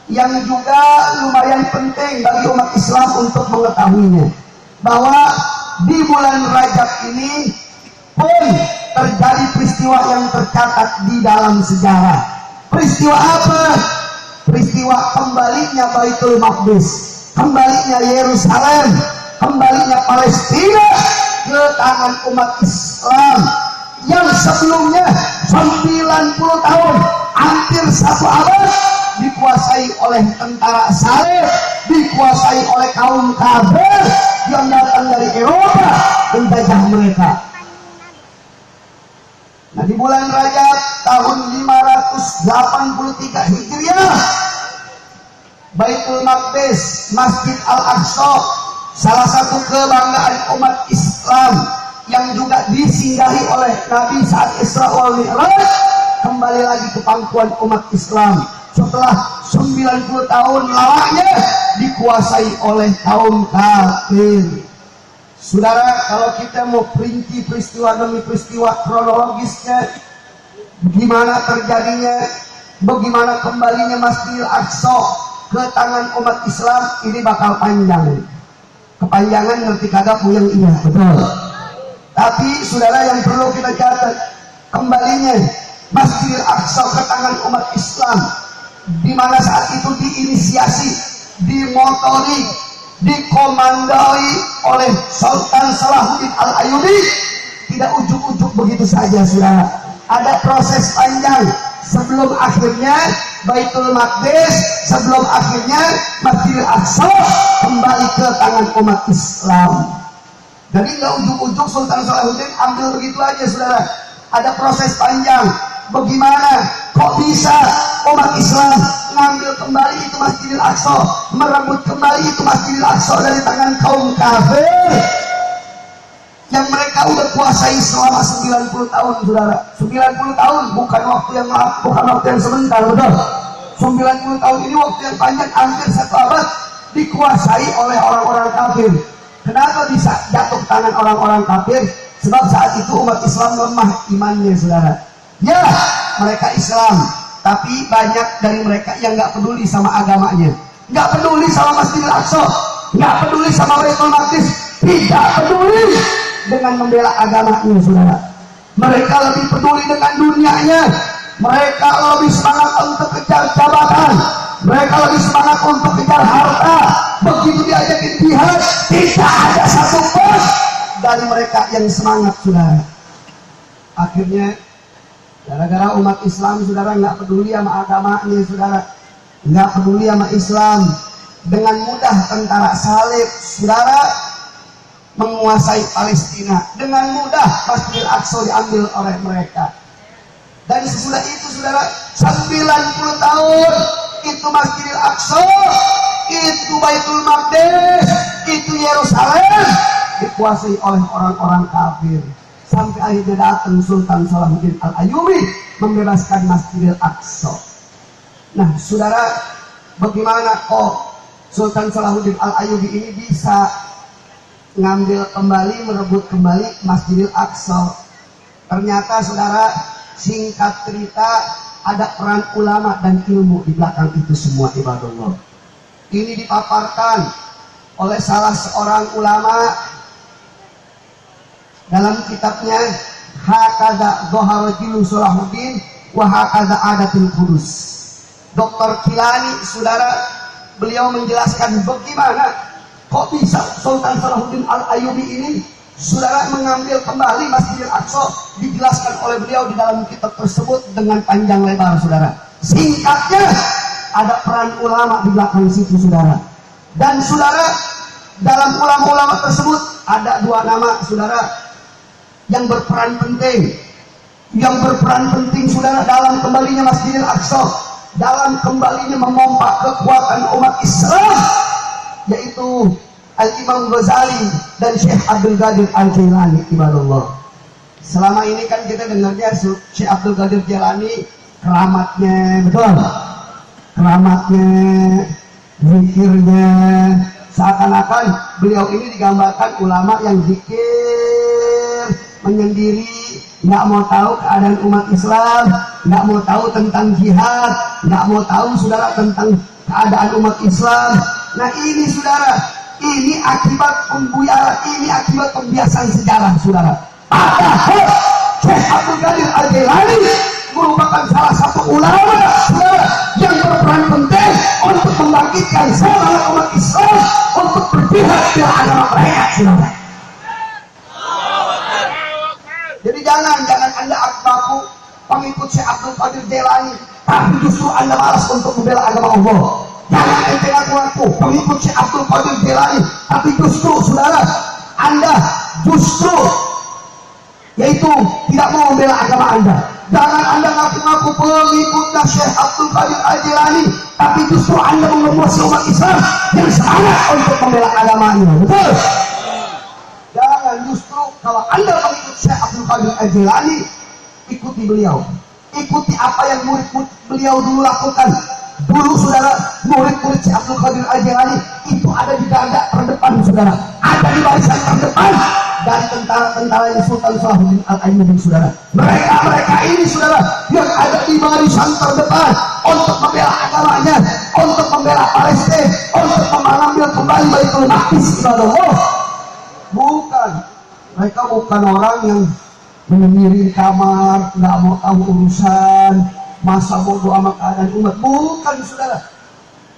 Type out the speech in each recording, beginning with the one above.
yang juga lumayan penting bagi umat Islam untuk mengetahuinya, bahwa di bulan Rajab ini pun terjadi peristiwa yang tercatat di dalam sejarah. Peristiwa apa? Peristiwa kembalinya Baitul Maqdis, kembalinya Yerusalem, kembalinya Palestina ke tangan umat Islam yang sebelumnya 90 tahun, hampir 1 abad dikuasai oleh tentara Saleh, dikuasai oleh kaum kafir yang datang dari Eropa menjajah mereka. Nah, di bulan Rajab tahun 583 Hijriah, Baitul Maqdis, Masjid Al-Aqsa, salah satu kebanggaan umat Islam yang juga disinggahi oleh Nabi saat Isra wal Mi'raj, kembali lagi ke pangkuan umat Islam setelah 90 tahun lamanya dikuasai oleh kaum kafir. Saudara, kalau kita mau perinci peristiwa demi peristiwa kronologisnya, gimana terjadinya, bagaimana kembalinya Masjidil Aqsa ke tangan umat Islam, ini bakal panjang. Kepanjangan ngerti kagak puyeng, iya betul. Tapi saudara, yang perlu kita catat, kembalinya Masjidil Aqsa ke tangan umat Islam, di mana saat itu diinisiasi, dimotori, dikomandoi oleh Sultan Salahuddin Al-Ayyubi. Tidak ujuk-ujuk begitu saja, saudara. Ada proses panjang sebelum akhirnya Baitul Maqdis, sebelum akhirnya Masjidil Aqsa kembali ke tangan umat Islam. Jadi nggak ujuk-ujuk Sultan Salahuddin ambil begitu aja, saudara. Ada proses panjang. Bagaimana kok bisa umat Islam mengambil kembali itu Masjidil Aqsa, merebut kembali itu Masjidil Aqsa dari tangan kaum kafir yang mereka udah kuasai selama 90 tahun, saudara. 90 tahun bukan waktu yang sebentar, betul. 90 tahun ini waktu yang panjang, hampir 1 abad dikuasai oleh orang-orang kafir. Kenapa bisa jatuh ke tangan orang-orang kafir? Sebab saat itu umat Islam lemah imannya, saudara. Ya, mereka Islam, tapi banyak dari mereka yang nggak peduli sama agamanya, nggak peduli sama Masjidil Aqsa, nggak peduli sama Baitul Maqdis, tidak peduli dengan membela agamanya, saudara. Mereka lebih peduli dengan dunianya, mereka lebih semangat untuk kejar jabatan, mereka lebih semangat untuk kejar harta. Begitu diajakin jihad, tidak ada satu pun dari mereka yang semangat, saudara. Akhirnya gara-gara umat Islam, saudara, nggak peduli sama agamanya, saudara, nggak peduli sama Islam, dengan mudah tentara salib, saudara, menguasai Palestina. Dengan mudah Masjidil Aqsa diambil oleh mereka. Dan sesudah itu, saudara, 90 tahun itu Masjidil Aqsa, itu Baitul Maqdis, itu Yerusalem dikuasai oleh orang-orang kafir. Sampai akhirnya datang Sultan Salahuddin Al-Ayyubi membebaskan Masjidil Aqsa. Nah, saudara, bagaimana kok Sultan Salahuddin Al-Ayyubi ini bisa ngambil kembali, merebut kembali Masjidil Aqsa? Ternyata, saudara, singkat cerita, ada peran ulama dan ilmu di belakang itu semua, ibadallah. Ini dipaparkan oleh salah seorang ulama dalam kitabnya Hakadha Dhahara Jilu Salahuddin wa Hakadha Adatul Qudus. Dr. Kilani, saudara, beliau menjelaskan bagaimana kok bisa Sultan Salahuddin Al-Ayyubi ini, saudara, mengambil kembali Masjidil Aqsa. Dijelaskan oleh beliau di dalam kitab tersebut dengan panjang lebar, saudara. Singkatnya, ada peran ulama di belakang situ, saudara. Dan saudara, dalam ulama-ulama tersebut ada 2 nama, saudara, yang berperan penting, saudara, dalam kembalinya Masjidil Aqsa, dalam kembalinya memompa kekuatan umat Islam, yaitu Al-Imam Ghazali dan Syekh Abdul Qadir Al-Jilani, ibadallah. Selama ini kan kita dengarnya Syekh Abdul Qadir Jilani keramatnya, betul, keramatnya, zikirnya, seakan-akan beliau ini digambarkan ulama yang zikir menyendiri, nggak mau tahu keadaan umat Islam, nggak mau tahu tentang jihad, nggak mau tahu saudara tentang keadaan umat Islam. Nah ini saudara, ini akibat pembuyaran, ini akibat pembiasan sejarah saudara. Padahal Syekh Abdul Qadir Al-Jailani merupakan salah satu ulama saudara yang berperan penting untuk membangkitkan semangat umat Islam untuk berjihad di agama mereka saudara. Jadi jangan Anda baku pengikut Syekh Abdul Qadir Jailani, tapi justru Anda malas untuk membela agama Allah. Jangan ente ngaku-ngaku pengikut Syekh Abdul Qadir Jailani, tapi justru saudara Anda justru yaitu tidak mau membela agama Anda. Jangan Anda ngaku-ngaku pengikut Syekh Abdul Qadir Al-Jailani, tapi justru Anda mengemuasi umat Islam yang semangat untuk membela agamanya. Betul? Jangan, justru kalau Anda mengikut Syekh Abdul Qadir Al-Jailani, ikuti beliau, ikuti apa yang murid-murid beliau dulu lakukan. Dulu saudara, murid-murid Syekh Abdul Qadir Al-Jailani itu ada di garda terdepan saudara, ada di barisan terdepan dari tentara-tentara Sultan Salahuddin Al-Ayyubi saudara. Mereka ini saudara yang ada di barisan terdepan untuk membela agamanya, untuk membela Palestina, untuk mengambil kembali Baitul Maqdis Allah. Bukan, mereka bukan orang yang menyendiri kamar, nggak mau tahu urusan, masa bodoh amat keadaan umat. Bukan saudara,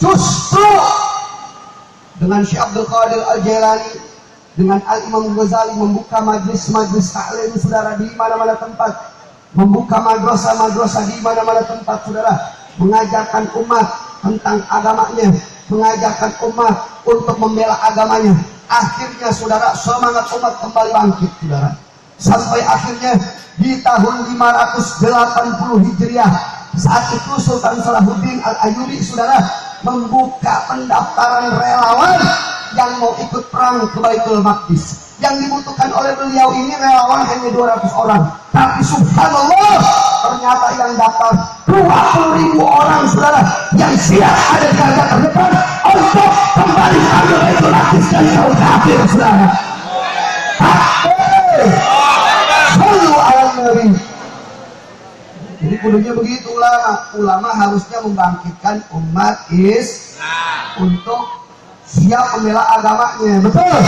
justru dengan Syekh Abdul Qadir Al-Jailani, dengan Al-Imam Ghazali membuka majlis-majlis taklim saudara di mana-mana tempat, membuka madrasah-madrasah di mana-mana tempat saudara, mengajarkan umat tentang agamanya, mengajarkan umat untuk membela agamanya. Akhirnya saudara, semangat umat kembali bangkit saudara, sampai akhirnya di tahun 580 Hijriah, saat itu Sultan Salahuddin Al-Ayyubi saudara membuka pendaftaran relawan yang mau ikut perang ke Baitul Maqdis. Yang dibutuhkan oleh beliau ini relawan hanya 200 orang, tapi subhanallah ternyata yang daftar 20.000 orang saudara yang siap ada di garda terdepan untuk kembali ambil Baitul Maqdis dan kaum kafir saudara. Sallu ala Nabi. Jadi kudunya begitu ulama harusnya membangkitkan umat Islam untuk siap membela agamanya. Betul?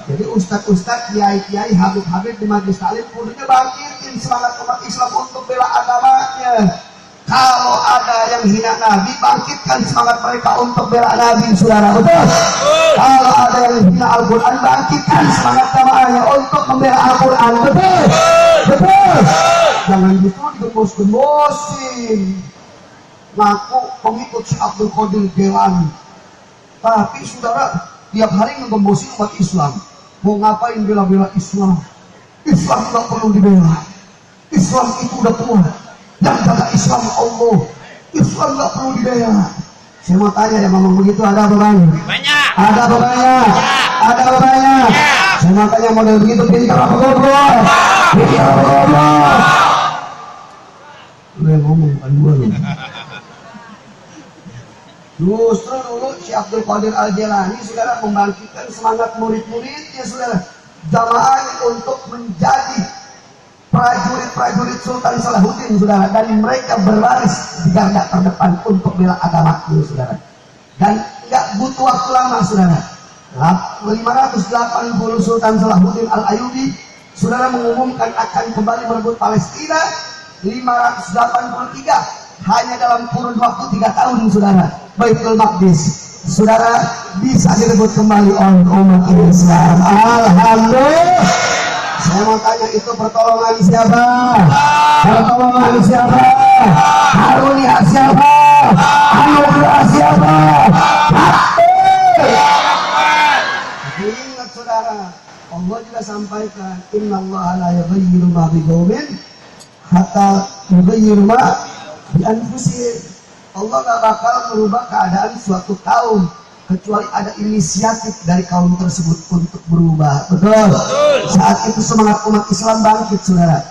Jadi ustadz-ustadz, kiai-kiai, habib-habib di majlis taklim kudunya bangkitin semangat umat Islam untuk bela agamanya. Kalau ada yang hina Nabi, bangkitkan semangat mereka untuk bela Nabi saudara. Betul? Kalau ada yang hina Al-Quran, bangkitkan semangat jamaahnya untuk membela Al-Quran. Betul? Betul? Jangan justru digembos-gembosin ngaku pengikut Syekh Abdul Qadir Jailani, tapi saudara tiap hari ngegembosin umat Islam. Mau ngapain bela-bela Islam? Islam tidak perlu dibela. Islam itu udah kuat. Yang jaga Islam Allah. Islam tidak perlu dibela. Saya mau tanya, yang ngomong begitu ada apa banyak? Banyak. Ada apa banyak? Ada apa banyak? Saya mau tanya, model begitu pintar apa goblok? Pintar apa goblok? Lu yang ngomong, bukan gua lu. Justru dulu Syekh Abdul Qadir Al-Jailani saudara membangkitkan semangat murid-muridnya saudara, jamaahnya untuk menjadi prajurit-prajurit Sultan Salahuddin saudara, dan mereka berbaris di garda terdepan untuk bela agama ini saudara. Dan nggak butuh waktu lama saudara, 580 Sultan Salahuddin Al-Ayyubi saudara mengumumkan akan kembali merebut Palestina. 583 hanya dalam kurun waktu 3 tahun saudara, Baitul Maqdis saudara bisa direbut kembali oleh umat Islam. Alhamdulillah. Saya mau tanya, itu pertolongan siapa? Pertolongan siapa? Karunia siapa? Anugerah siapa? Ingat saudara, Allah juga sampaikan, innallaha la yughayyiru ma biqaumin hatta yughayyiru ma bi anfusihim. Allah gak bakal merubah keadaan suatu kaum kecuali ada inisiatif dari kaum tersebut untuk berubah. Betul? Saat itu semangat umat Islam bangkit saudara,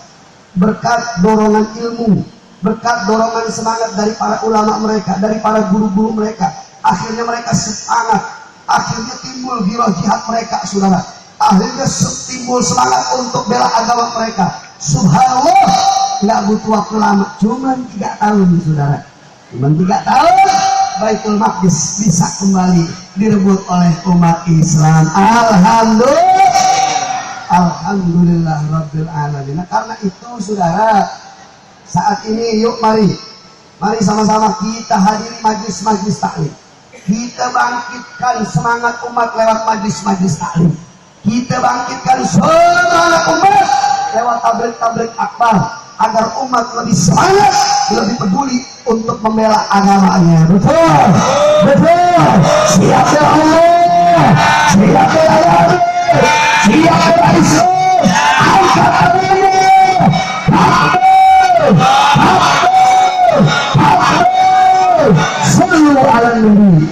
berkat dorongan ilmu, berkat dorongan semangat dari para ulama mereka, dari para guru-guru mereka. Akhirnya mereka semangat, akhirnya timbul giroh jihad mereka saudara, akhirnya timbul semangat untuk bela agama mereka. Subhanallah, nggak butuh waktu lama, cuma 3 tahun saudara, cuma 3 tahun Baitul Maqdis bisa kembali direbut oleh umat Islam. Alhamdulillah Rabbil Alamin. Nah, karena itu saudara, saat ini yuk mari sama-sama kita hadiri majlis-majlis taklim. Kita bangkitkan semangat umat lewat majlis-majlis taklim. Kita bangkitkan semangat umat lewat tablik-tablik akbar, agar umat lebih semangat, lebih peduli untuk membela agamanya. Betul. Siap ya Allah, siap ya Allah, siap ya Islam. Angkat tangannya. Sallu ala nabi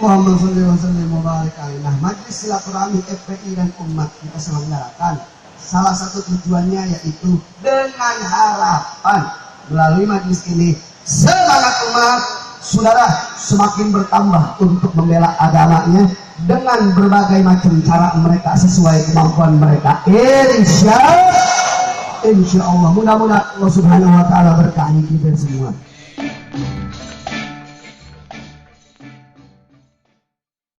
Muhammad sallallahu alaihi wasallam. Nah, majlis silaturahmi FPI dan umat kita selenggarakan, salah satu tujuannya yaitu dengan harapan melalui majlis ini semangat umat saudara semakin bertambah untuk membela agamanya dengan berbagai macam cara mereka sesuai kemampuan mereka. Insya Allah, mudah-mudahan Allah Subhanahu wa taala berkahi kita semua.